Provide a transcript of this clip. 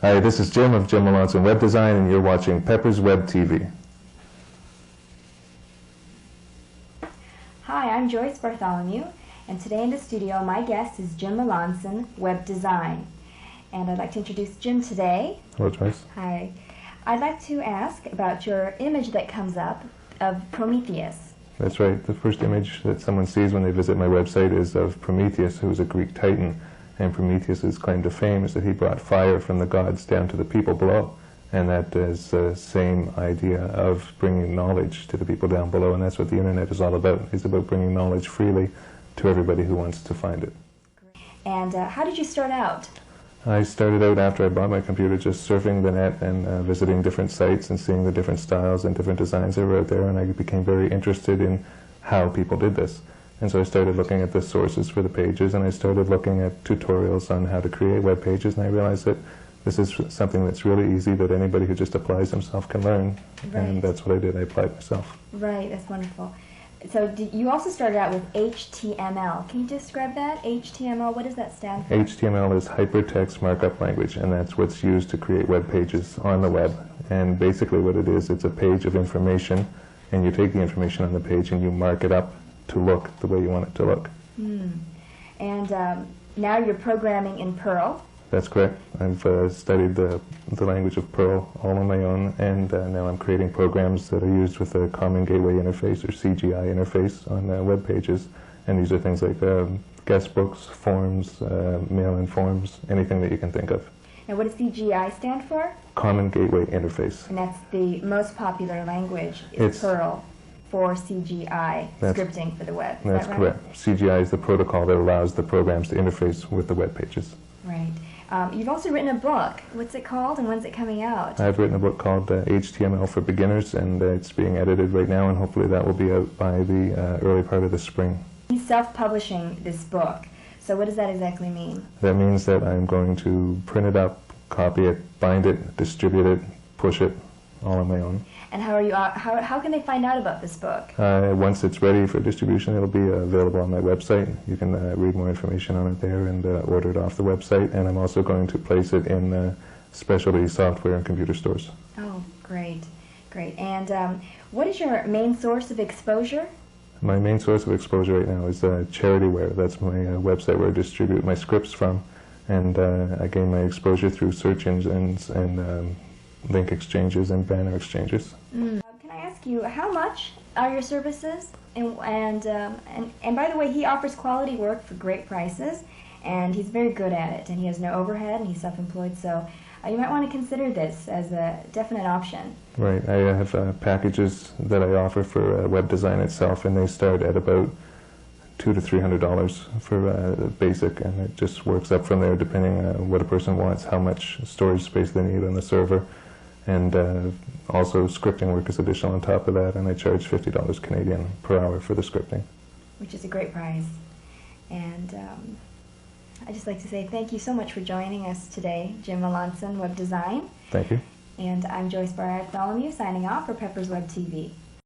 Hi, this is Jim of Jim Melanson Web Design, and you're watching Pepper's Web TV. Hi, I'm Joyce Bartholomew, and today in the studio my guest is Jim Melanson, Web Design. And I'd like to introduce Jim today. Hello, Joyce. Hi. I'd like to ask about your image that comes up of Prometheus. That's right. The first image that someone sees when they visit my website is of Prometheus, who was a Greek titan. And Prometheus's claim to fame is that he brought fire from the gods down to the people below. And that is the same idea of bringing knowledge to the people down below. And that's what the internet is all about. It's about bringing knowledge freely to everybody who wants to find it. And how did you start out? I started out after I bought my computer just surfing the net and visiting different sites and seeing the different styles and different designs that were out there. And I became very interested in how people did this. And so I started looking at the sources for the pages, and I started looking at tutorials on how to create web pages, and I realized that this is something that's really easy that anybody who just applies himself can learn. Right. And that's what I did. I applied myself. Right, that's wonderful. So you also started out with HTML. Can you describe that? HTML, what does that stand for? HTML is Hypertext Markup Language, and that's what's used to create web pages on the web. And basically what it is, it's a page of information, and you take the information on the page and you mark it up to look the way you want it to look. And now you're programming in Perl. That's correct. I've studied the language of Perl all on my own, and now I'm creating programs that are used with a Common Gateway Interface, or CGI interface, on web pages. And these are things like guest books, forms, mail-in forms, anything that you can think of. And what does CGI stand for? Common Gateway Interface. And that's the most popular language, is Perl, for CGI scripting for the web. Is that's that right? correct. CGI is the protocol that allows the programs to interface with the web pages. Right. You've also written a book. What's it called, and when's it coming out? I've written a book called HTML for Beginners, and it's being edited right now, and hopefully that will be out by the early part of the spring. He's self-publishing this book. So what does that exactly mean? That means that I'm going to print it up, copy it, bind it, distribute it, push it, all on my own. And how can they find out about this book? Once it's ready for distribution, it'll be available on my website. You can read more information on it there and order it off the website. And I'm also going to place it in specialty software and computer stores. Oh, great, great. And what is your main source of exposure? My main source of exposure right now is Charityware. That's my website where I distribute my scripts from. And I gain my exposure through search engines and link exchanges and banner exchanges. Can I ask you, how much are your services? And by the way, he offers quality work for great prices, and he's very good at it, and he has no overhead, and he's self-employed, so you might want to consider this as a definite option. Right. I have packages that I offer for web design itself, and they start at about $200 to $300 for basic, and it just works up from there depending on what a person wants, how much storage space they need on the server. And also scripting work is additional on top of that, and I charge $50 Canadian per hour for the scripting. Which is a great price. And I'd just like to say thank you so much for joining us today, Jim Melanson, Web Design. Thank you. And I'm Joyce Bartholomew signing off for Pepper's Web TV.